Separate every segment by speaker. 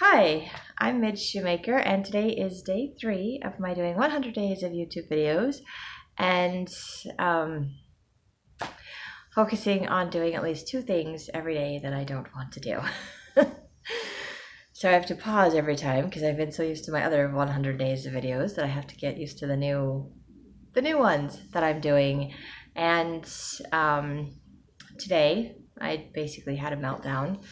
Speaker 1: Hi, I'm Midge Shoemaker, and today is day 3 of my doing 100 days of YouTube videos and focusing on doing at least 2 things every day that I don't want to do. So I have to pause every time because I've been so used to my other 100 days of videos that I have to get used to the new ones that I'm doing. And today I basically had a meltdown.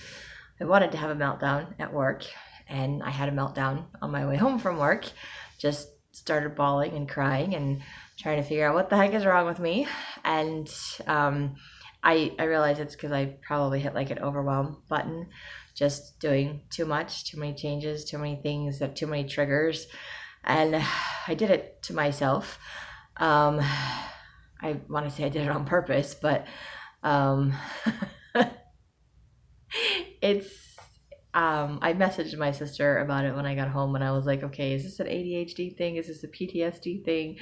Speaker 1: I wanted to have a meltdown at work, and I had a meltdown on my way home from work. Just started bawling and crying and trying to figure out what the heck is wrong with me. And I realized it's because I probably hit like an overwhelm button, just doing too much, too many changes, too many things, too many triggers. And I did it to myself. I want to say I did it on purpose, but um, it's I messaged my sister about it when I got home, and I was like, okay, is this an ADHD thing? Is this a PTSD thing?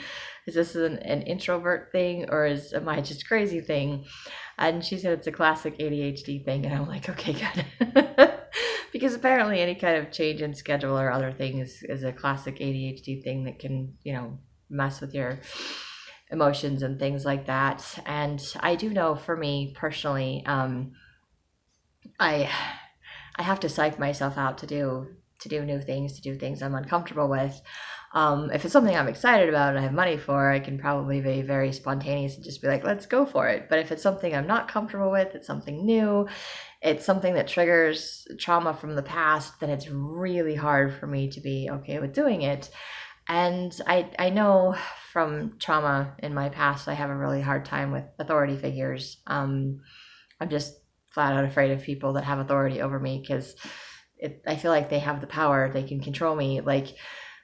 Speaker 1: Is this an introvert thing? Or am I just crazy thing? And she said it's a classic ADHD thing, and I'm like, okay, good. Because apparently any kind of change in schedule or other things is a classic ADHD thing that can, mess with your emotions and things like that. And I do know for me personally, I I have to psych myself out to do new things, to do things I'm uncomfortable with. If it's something I'm excited about and I have money for, I can probably be very spontaneous and just be like, let's go for it. But if it's something I'm not comfortable with, it's something new, it's something that triggers trauma from the past, then it's really hard for me to be okay with doing it. And I know from trauma in my past, I have a really hard time with authority figures. I'm just flat out afraid of people that have authority over me because I feel like they have the power. They can control me. Like,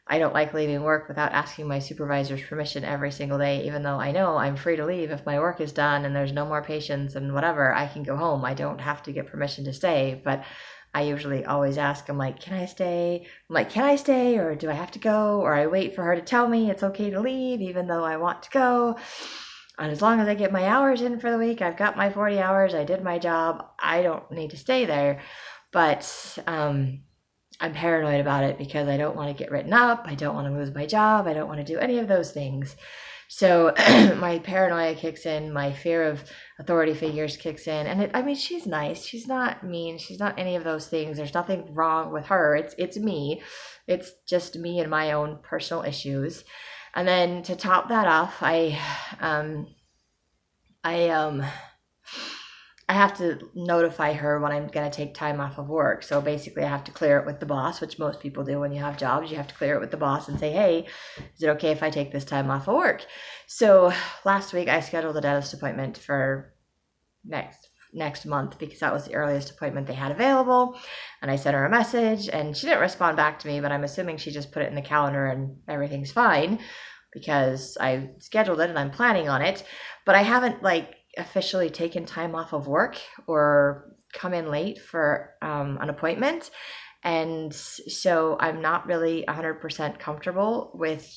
Speaker 1: I don't like leaving work without asking my supervisor's permission every single day, even though I know I'm free to leave. If my work is done and there's no more patients and whatever, I can go home. I don't have to get permission to stay, but I usually always ask, I'm like, can I stay? I'm like, can I stay, or do I have to go? Or I wait for her to tell me it's okay to leave, even though I want to go. And as long as I get my hours in for the week, I've got my 40 hours, I did my job, I don't need to stay there. But I'm paranoid about it because I don't want to get written up, I don't want to lose my job, I don't want to do any of those things. So my paranoia kicks in, my fear of authority figures kicks in, and she's nice, she's not mean, she's not any of those things. There's nothing wrong with her. It's me. It's just me and my own personal issues. And then to top that off, I have to notify her when I'm going to take time off of work. So basically I have to clear it with the boss, which most people do when you have jobs. You have to clear it with the boss and say, hey, is it okay if I take this time off of work? So last week I scheduled a dentist appointment for next month because that was the earliest appointment they had available. And I sent her a message and she didn't respond back to me, but I'm assuming she just put it in the calendar and everything's fine because I scheduled it and I'm planning on it. But I haven't officially taken time off of work or come in late for an appointment. And so I'm not really 100% comfortable with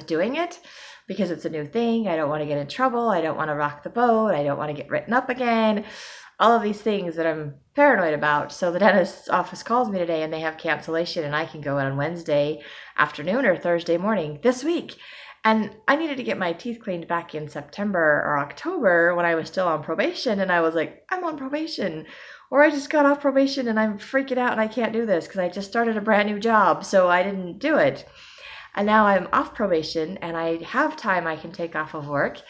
Speaker 1: doing it because it's a new thing. I don't want to get in trouble. I don't want to rock the boat. I don't want to get written up again. All of these things that I'm paranoid about. So the dentist's office calls me today and they have cancellation and I can go in on Wednesday afternoon or Thursday morning this week. And I needed to get my teeth cleaned back in September or October when I was still on probation. And I was like, I'm on probation. Or I just got off probation and I'm freaking out and I can't do this because I just started a brand new job. So I didn't do it. And now I'm off probation and I have time I can take off of work.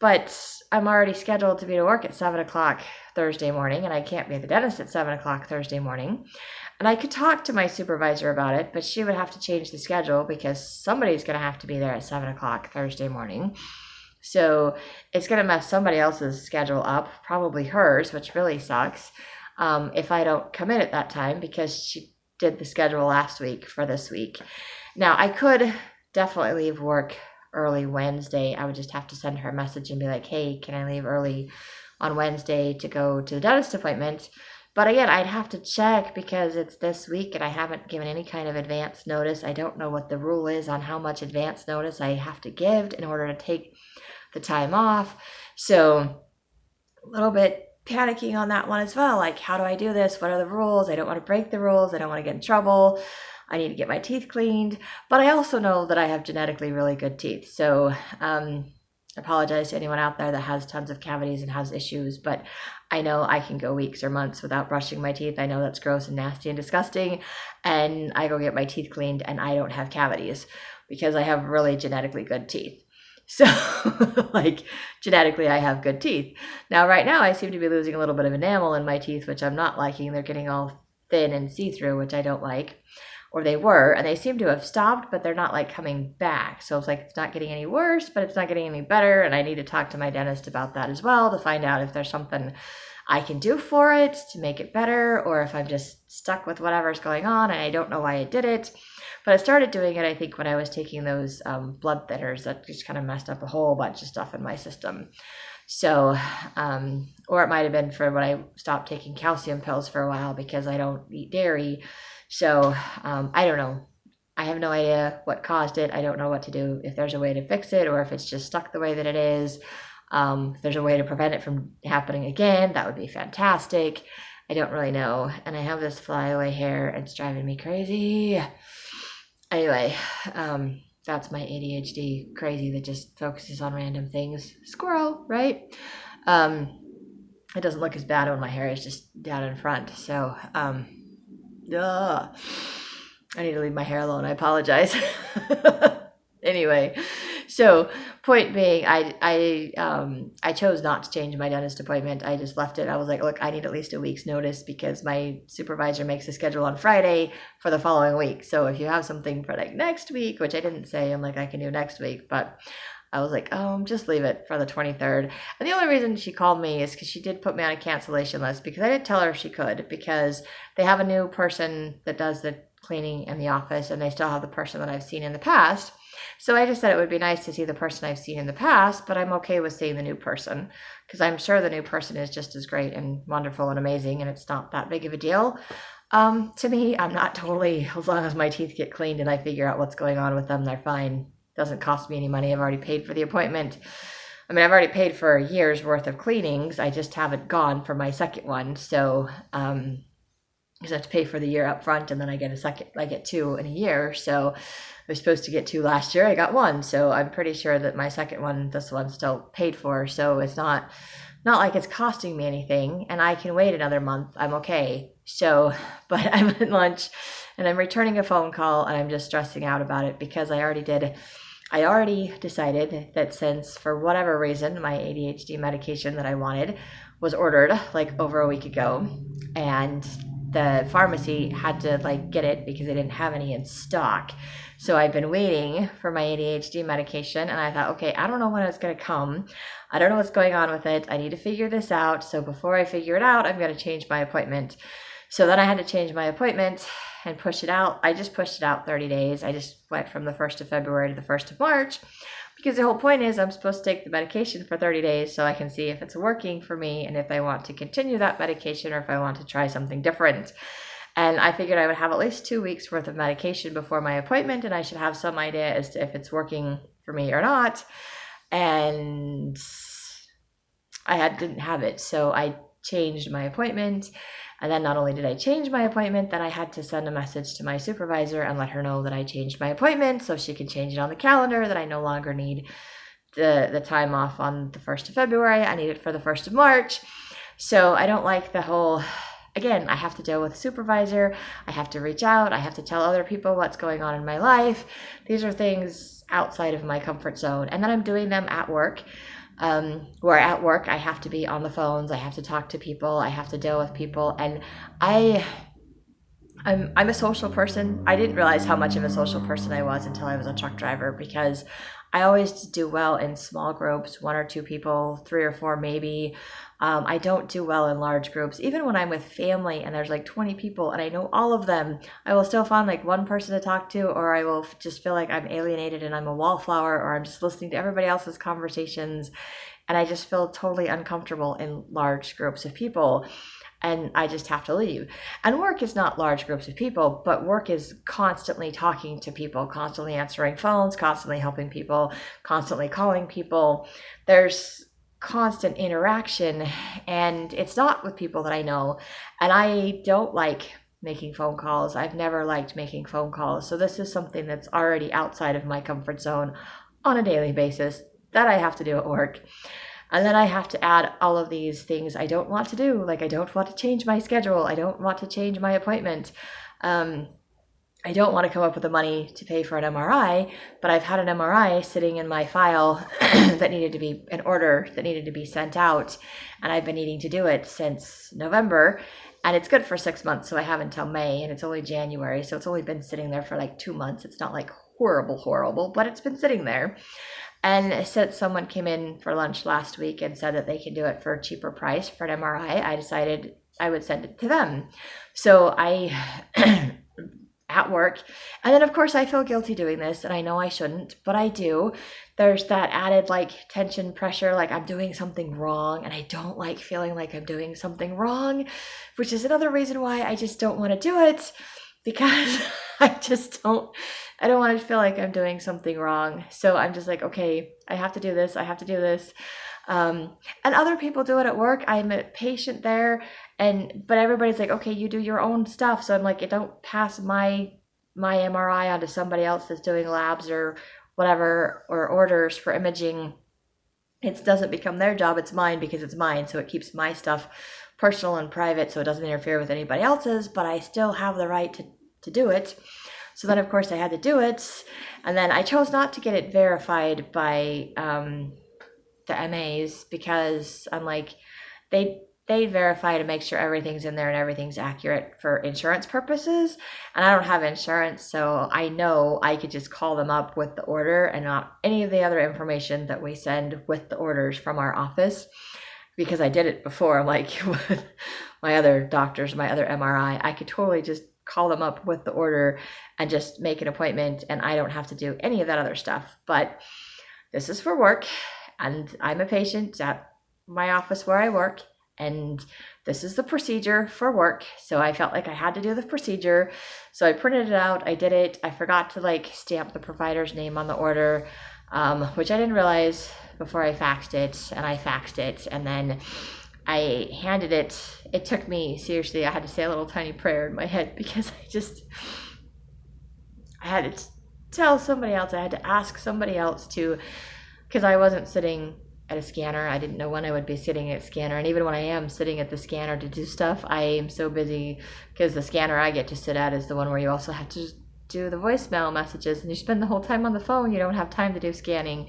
Speaker 1: But I'm already scheduled to be to work at 7 o'clock Thursday morning. And I can't be at the dentist at 7 o'clock Thursday morning. And I could talk to my supervisor about it, but she would have to change the schedule because somebody's going to have to be there at 7 o'clock Thursday morning. So it's going to mess somebody else's schedule up, probably hers, which really sucks, if I don't come in at that time because she did the schedule last week for this week. Now, I could definitely leave work early Wednesday. I would just have to send her a message and be like, hey, can I leave early on Wednesday to go to the dentist appointment? But again, I'd have to check because it's this week and I haven't given any kind of advance notice. I don't know what the rule is on how much advance notice I have to give in order to take the time off. So a little bit panicking on that one as well. Like, how do I do this? What are the rules? I don't want to break the rules. I don't want to get in trouble. I need to get my teeth cleaned. But I also know that I have genetically really good teeth. So I apologize to anyone out there that has tons of cavities and has issues, but I know I can go weeks or months without brushing my teeth. I know that's gross and nasty and disgusting. And I go get my teeth cleaned and I don't have cavities because I have really genetically good teeth. So like genetically I have good teeth. Now right now I seem to be losing a little bit of enamel in my teeth, which I'm not liking. They're getting all thin and see-through, which I don't like. Or they were, and they seem to have stopped, but they're not like coming back. So it's like it's not getting any worse, but it's not getting any better. And I need to talk to my dentist about that as well to find out if there's something I can do for it to make it better, or if I'm just stuck with whatever's going on and I don't know why I did it. But I started doing it, I think, when I was taking those blood thinners that just kind of messed up a whole bunch of stuff in my system. So, or it might have been for when I stopped taking calcium pills for a while because I don't eat dairy. So I don't know. I have no idea what caused it. I don't know what to do, if there's a way to fix it or if it's just stuck the way that it is. If there's a way to prevent it from happening again, that would be fantastic. I don't really know. And I have this flyaway hair. It's driving me crazy. Anyway, that's my ADHD crazy that just focuses on random things. Squirrel, right? It doesn't look as bad when my hair is just down in front. So, I need to leave my hair alone. I apologize. Anyway, so point being, I chose not to change my dentist appointment. I just left it. I was like, look, I need at least a week's notice because my supervisor makes a schedule on Friday for the following week. So if you have something for like next week, which I didn't say, I'm like, I can do next week, but I was like, just leave it for the 23rd. And the only reason she called me is because she did put me on a cancellation list because I didn't tell her she could, because they have a new person that does the cleaning in the office and they still have the person that I've seen in the past. So I just said it would be nice to see the person I've seen in the past, but I'm okay with seeing the new person because I'm sure the new person is just as great and wonderful and amazing, and it's not that big of a deal. To me, I'm not totally, as long as my teeth get cleaned and I figure out what's going on with them, they're fine. Doesn't cost me any money. I've already paid for the appointment. I mean, I've already paid for a year's worth of cleanings. I just haven't gone for my second one. So, because I have to pay for the year up front and then I get two in a year. So I was supposed to get two last year. I got one. So I'm pretty sure that my second one, this one's still paid for. So it's not like it's costing me anything and I can wait another month. I'm okay. So, but I'm at lunch and I'm returning a phone call and I'm just stressing out about it because I already decided that since for whatever reason, my ADHD medication that I wanted was ordered like over a week ago, and the pharmacy had to like get it because they didn't have any in stock. So I've been waiting for my ADHD medication and I thought, okay, I don't know when it's going to come. I don't know what's going on with it. I need to figure this out. So before I figure it out, I'm going to change my appointment. So then I had to change my appointment and push it out. I just pushed it out 30 days. I just went from the 1st of February to the 1st of March because the whole point is I'm supposed to take the medication for 30 days so I can see if it's working for me and if I want to continue that medication or if I want to try something different. And I figured I would have at least 2 weeks worth of medication before my appointment and I should have some idea as to if it's working for me or not. And didn't have it. So I changed my appointment. And then not only did I change my appointment, then I had to send a message to my supervisor and let her know that I changed my appointment so she can change it on the calendar, that I no longer need the time off on the 1st of February. I need it for the 1st of March. So I don't like the whole, again, I have to deal with a supervisor. I have to reach out. I have to tell other people what's going on in my life. These are things outside of my comfort zone. And then I'm doing them at work. Where at work I have to be on the phones, I have to talk to people, I have to deal with people, and I'm a social person. I didn't realize how much of a social person I was until I was a truck driver because I always do well in small groups, 1 or 2 people, 3 or 4 maybe. I don't do well in large groups. Even when I'm with family and there's like 20 people and I know all of them, I will still find like one person to talk to, or I will just feel like I'm alienated and I'm a wallflower, or I'm just listening to everybody else's conversations. And I just feel totally uncomfortable in large groups of people. And I just have to leave. And work is not large groups of people, but work is constantly talking to people, constantly answering phones, constantly helping people, constantly calling people. There's constant interaction, and it's not with people that I know. And I don't like making phone calls. I've never liked making phone calls. So this is something that's already outside of my comfort zone on a daily basis that I have to do at work. And then I have to add all of these things I don't want to do. Like, I don't want to change my schedule. I don't want to change my appointment. I don't want to come up with the money to pay for an MRI, but I've had an MRI sitting in my file that needed to be an order that needed to be sent out. And I've been needing to do it since November, and it's good for 6 months. So I have until May, and it's only January. So it's only been sitting there for like 2 months. It's not like horrible, but it's been sitting there. And since someone came in for lunch last week and said that they can do it for a cheaper price for an MRI, I decided I would send it to them. So I at work. And then of course I feel guilty doing this, and I know I shouldn't, but I do. There's that added like tension, pressure, like I'm doing something wrong, and I don't like feeling like I'm doing something wrong, which is another reason why I just don't want to do it, because I don't want to feel like I'm doing something wrong. So I'm just like, okay, I have to do this. And other people do it at work. I'm a patient there, but everybody's like, okay, you do your own stuff. So I'm like, don't pass my MRI onto somebody else that's doing labs or whatever, or orders for imaging. It doesn't become their job. It's mine because it's mine. So it keeps my stuff personal and private, so it doesn't interfere with anybody else's, but I still have the right to do it. So then of course I had to do it. And then I chose not to get it verified by, the MAs, because I'm like, they verify to make sure everything's in there and everything's accurate for insurance purposes. And I don't have insurance, so I know I could just call them up with the order and not any of the other information that we send with the orders from our office, because I did it before. I'm like, with my other doctors, my other MRI, I could totally just call them up with the order and just make an appointment, and I don't have to do any of that other stuff. But this is for work, and I'm a patient at my office where I work, and this is the procedure for work. So I felt like I had to do the procedure. So I printed it out. I did it. I forgot to like stamp the provider's name on the order, which I didn't realize before I faxed it. And I faxed it, and then I handed it. It took me, seriously, I had to say a little tiny prayer in my head, because I had to tell somebody else, I had to ask somebody else to, because I wasn't sitting at a scanner. I didn't know when I would be sitting at a scanner. And even when I am sitting at the scanner to do stuff, I am so busy, because the scanner I get to sit at is the one where you also have to do the voicemail messages, and you spend the whole time on the phone. You don't have time to do scanning.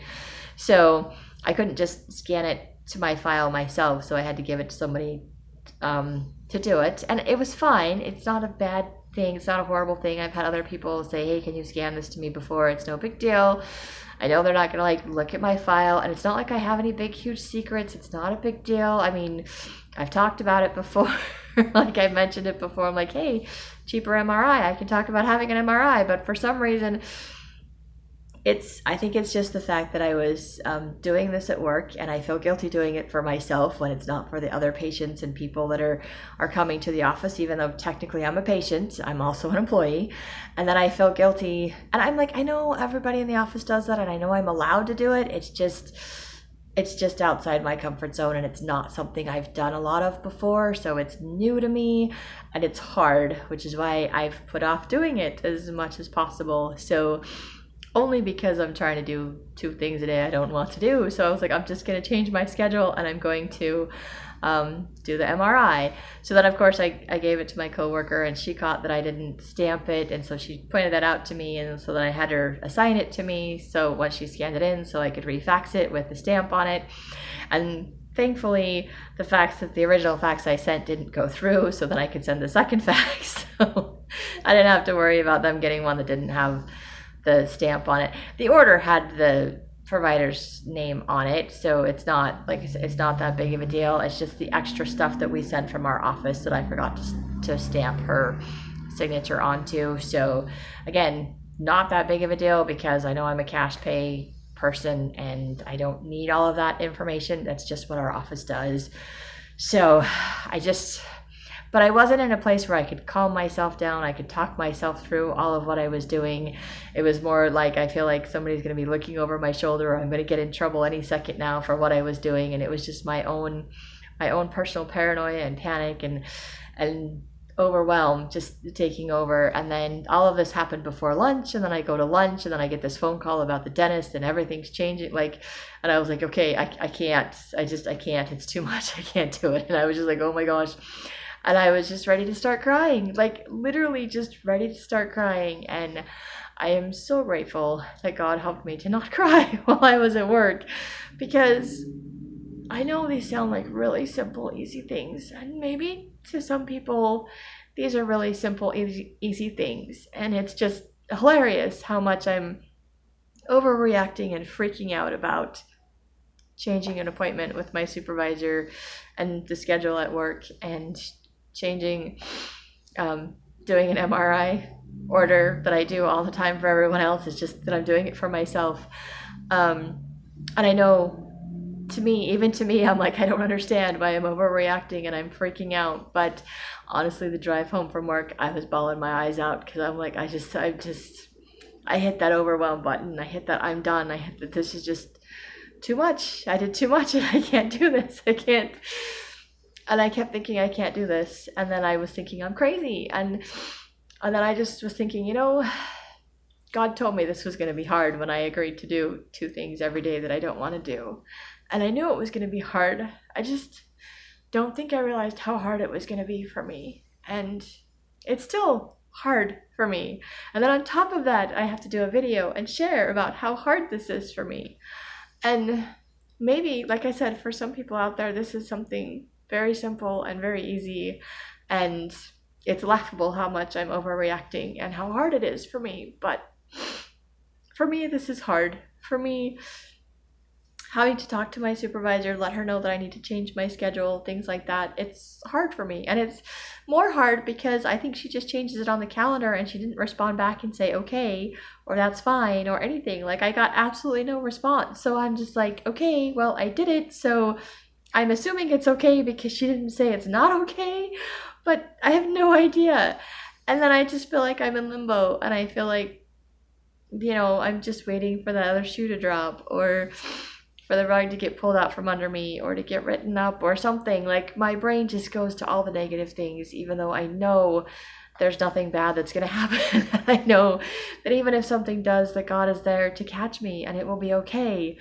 Speaker 1: So I couldn't just scan it to my file myself. So I had to give it to somebody to do it. And it was fine. It's not a bad thing. It's not a horrible thing. I've had other people say, hey, can you scan this to me before? It's no big deal. I know they're not going to like look at my file, and it's not like I have any big, huge secrets. It's not a big deal. I mean, I've talked about it before. Like I mentioned it before. I'm like, hey, cheaper MRI. I can talk about having an MRI, but for some reason, I think it's just the fact that I was doing this at work, and I feel guilty doing it for myself when it's not for the other patients and people that are coming to the office. Even though technically I'm a patient, I'm also an employee. And then I feel guilty, and I'm like, I know everybody in the office does that, and I know I'm allowed to do it. It's just outside my comfort zone, and it's not something I've done a lot of before. So it's new to me, and it's hard, which is why I've put off doing it as much as possible. So only because I'm trying to do 2 things a day I don't want to do. So I was like, I'm just going to change my schedule, and I'm going to do the MRI. So then, of course, I gave it to my coworker, and she caught that I didn't stamp it. And so she pointed that out to me. And so then I had her assign it to me. So once she scanned it in, so I could refax it with the stamp on it. And thankfully, the original fax I sent didn't go through. So then I could send the second fax. So I didn't have to worry about them getting one that didn't have the stamp on it. The order had the provider's name on it, so it's not that big of a deal. It's just the extra stuff that we sent from our office that I forgot to stamp her signature onto. So again, not that big of a deal, because I know I'm a cash pay person and I don't need all of that information. That's just what our office does. So But I wasn't in a place where I could calm myself down. I could talk myself through all of what I was doing. It was more like I feel like somebody's going to be looking over my shoulder, or I'm going to get in trouble any second now for what I was doing. And it was just my own personal paranoia and panic and overwhelm just taking over. And then all of this happened before lunch, and then I go to lunch, and then I get this phone call about the dentist, and everything's changing. Like, and I was like, okay, I can't. I can't. It's too much. I can't do it. And I was just like, oh my gosh. And I was just ready to start crying, like literally just ready to start crying. And I am so grateful that God helped me to not cry while I was at work, because I know these sound like really simple, easy things. And maybe to some people, these are really simple, easy things. And it's just hilarious how much I'm overreacting and freaking out about changing an appointment with my supervisor and the schedule at work, and changing, doing an MRI order that I do all the time for everyone else. It's just that I'm doing it for myself. And I know, even to me, I'm like, I don't understand why I'm overreacting and I'm freaking out. But honestly, the drive home from work, I was bawling my eyes out, because I'm like, I hit that overwhelm button. I hit that I'm done. I hit that this is just too much. I did too much, and I can't do this. I can't. And I kept thinking, I can't do this. And then I was thinking, I'm crazy. And then I just was thinking, God told me this was going to be hard when I agreed to do 2 things every day that I don't want to do. And I knew it was going to be hard. I just don't think I realized how hard it was going to be for me. And it's still hard for me. And then on top of that, I have to do a video and share about how hard this is for me. And maybe, like I said, for some people out there, this is something very simple and very easy, and it's laughable how much I'm overreacting and how hard it is for me. But for me, this is hard. For me, having to talk to my supervisor, let her know that I need to change my schedule, things like that, it's hard for me. And it's more hard because I think she just changes it on the calendar, and she didn't respond back and say okay, or that's fine, or anything. Like, I got absolutely no response. So I'm just like, okay, well, I did it, so I'm assuming it's okay, because she didn't say it's not okay, but I have no idea. And then I just feel like I'm in limbo, and I feel like, I'm just waiting for the other shoe to drop, or for the rug to get pulled out from under me, or to get written up, or something. Like, my brain just goes to all the negative things, even though I know there's nothing bad that's going to happen. I know that even if something does, that God is there to catch me, and it will be okay.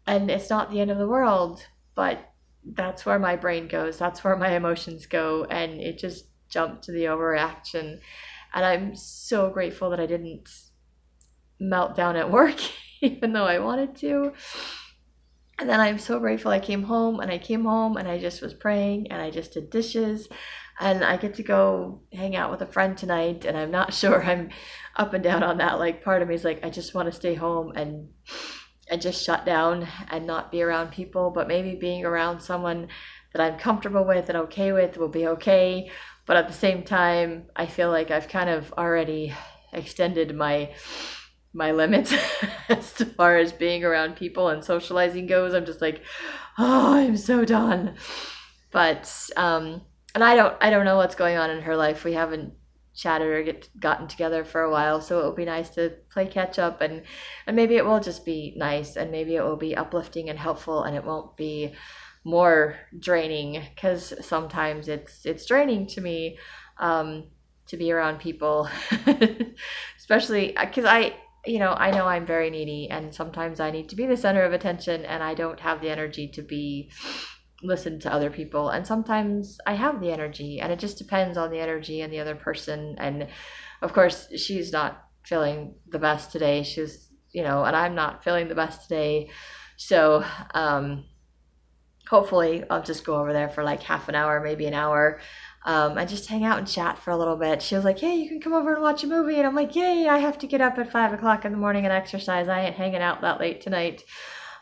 Speaker 1: And it's not the end of the world, but that's where my brain goes. That's where my emotions go. And it just jumped to the overreaction. And I'm so grateful that I didn't melt down at work, even though I wanted to. And then I'm so grateful I came home, and I just was praying, and I just did dishes, and I get to go hang out with a friend tonight. And I'm not sure I'm up and down on that. Like, part of me is like, I just want to stay home and just shut down and not be around people. But maybe being around someone that I'm comfortable with and okay with will be okay. But at the same time, I feel like I've kind of already extended my limits as far as being around people and socializing goes. I'm just like, oh, I'm so done. But and I don't know what's going on in her life. We haven't chatted or gotten together for a while, so it will be nice to play catch up, and maybe it will just be nice, and maybe it will be uplifting and helpful, and it won't be more draining, because sometimes it's draining to me to be around people, especially because I know I'm very needy, and sometimes I need to be the center of attention, and I don't have the energy to be listen to other people. And sometimes I have the energy, and it just depends on the energy and the other person. And of course, she's not feeling the best today. She's, and I'm not feeling the best today. So hopefully I'll just go over there for like half an hour, maybe an hour, and just hang out and chat for a little bit. She was like, hey, you can come over and watch a movie. And I'm like, yay, I have to get up at 5 o'clock in the morning and exercise. I ain't hanging out that late tonight.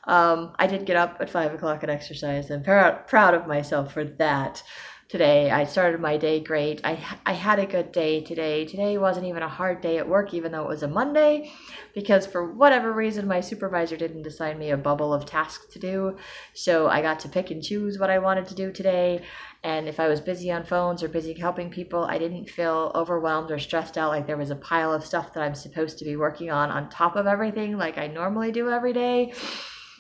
Speaker 1: I did get up at 5 o'clock and exercise. I'm proud of myself for that. Today, I started my day great. I had a good day today. Today wasn't even a hard day at work, even though it was a Monday, because for whatever reason, my supervisor didn't assign me a bubble of tasks to do. So I got to pick and choose what I wanted to do today. And if I was busy on phones or busy helping people, I didn't feel overwhelmed or stressed out like there was a pile of stuff that I'm supposed to be working on top of everything like I normally do every day.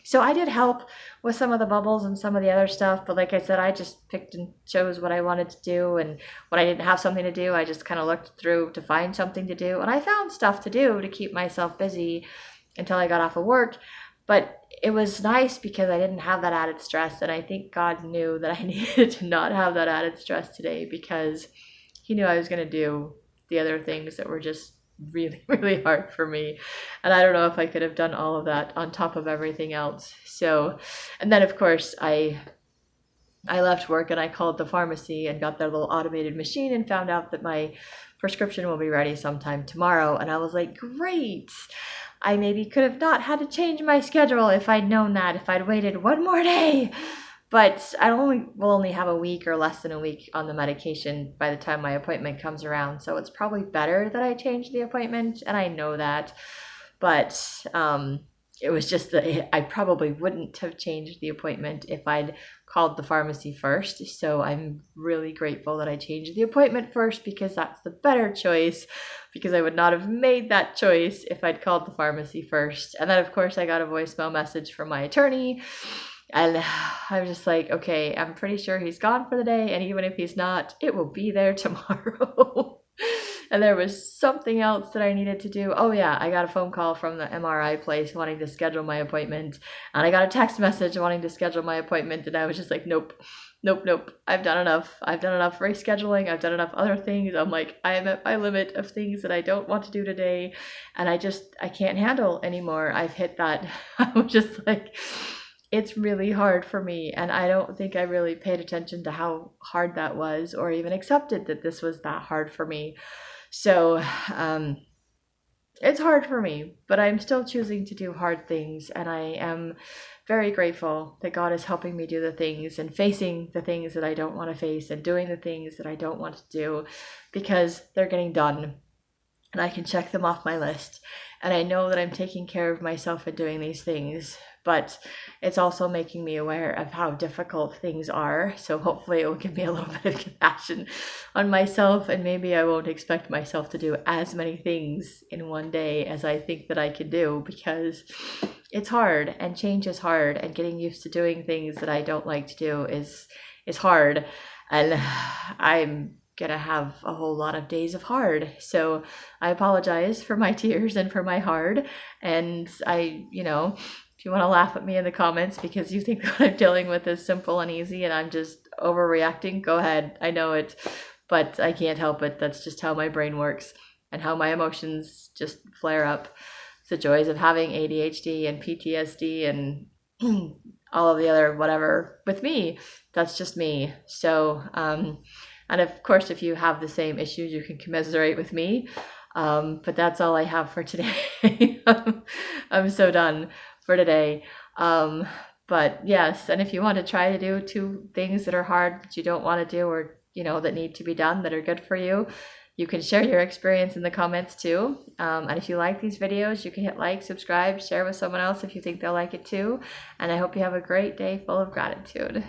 Speaker 1: So I did help with some of the bubbles and some of the other stuff, but like I said, I just picked and chose what I wanted to do, and when I didn't have something to do, I just kind of looked through to find something to do, and I found stuff to do to keep myself busy until I got off of work. But it was nice because I didn't have that added stress, and I think God knew that I needed to not have that added stress today because He knew I was going to do the other things that were just really, really hard for me. And I don't know if I could have done all of that on top of everything else. So, and then of course I left work and I called the pharmacy and got their little automated machine and found out that my prescription will be ready sometime tomorrow. And I was like, great. I maybe could have not had to change my schedule if I'd known that, if I'd waited one more day. But I will only have a week or less than a week on the medication by the time my appointment comes around. So it's probably better that I change the appointment, and I know that. But it was just that I probably wouldn't have changed the appointment if I'd called the pharmacy first. So I'm really grateful that I changed the appointment first because that's the better choice, because I would not have made that choice if I'd called the pharmacy first. And then of course I got a voicemail message from my attorney. And I was just like, okay, I'm pretty sure he's gone for the day. And even if he's not, it will be there tomorrow. And there was something else that I needed to do. Oh yeah, I got a phone call from the MRI place wanting to schedule my appointment. And I got a text message wanting to schedule my appointment. And I was just like, nope. I've done enough. I've done enough rescheduling. I've done enough other things. I'm like, I am at my limit of things that I don't want to do today. And I can't handle anymore. I've hit that. I was just like, it's really hard for me, and I don't think I really paid attention to how hard that was or even accepted that this was that hard for me. So it's hard for me, but I'm still choosing to do hard things, and I am very grateful that God is helping me do the things and facing the things that I don't want to face and doing the things that I don't want to do, because they're getting done and I can check them off my list. And I know that I'm taking care of myself in doing these things, but it's also making me aware of how difficult things are. So hopefully it will give me a little bit of compassion on myself, and maybe I won't expect myself to do as many things in one day as I think that I can do, because it's hard, and change is hard, and getting used to doing things that I don't like to do is hard. And I'm gonna have a whole lot of days of hard. So I apologize for my tears and for my hard. And if you want to laugh at me in the comments because you think what I'm dealing with is simple and easy and I'm just overreacting, go ahead. I know it, but I can't help it. That's just how my brain works and how my emotions just flare up. It's the joys of having ADHD and PTSD and all of the other whatever with me. That's just me. So, and of course, if you have the same issues, you can commiserate with me. But that's all I have for today. I'm so done for today. But yes, and if you want to try to do 2 things that are hard that you don't want to do, or that need to be done, that are good for you, you can share your experience in the comments too. And if you like these videos, you can hit like, subscribe, share with someone else if you think they'll like it too. And I hope you have a great day full of gratitude.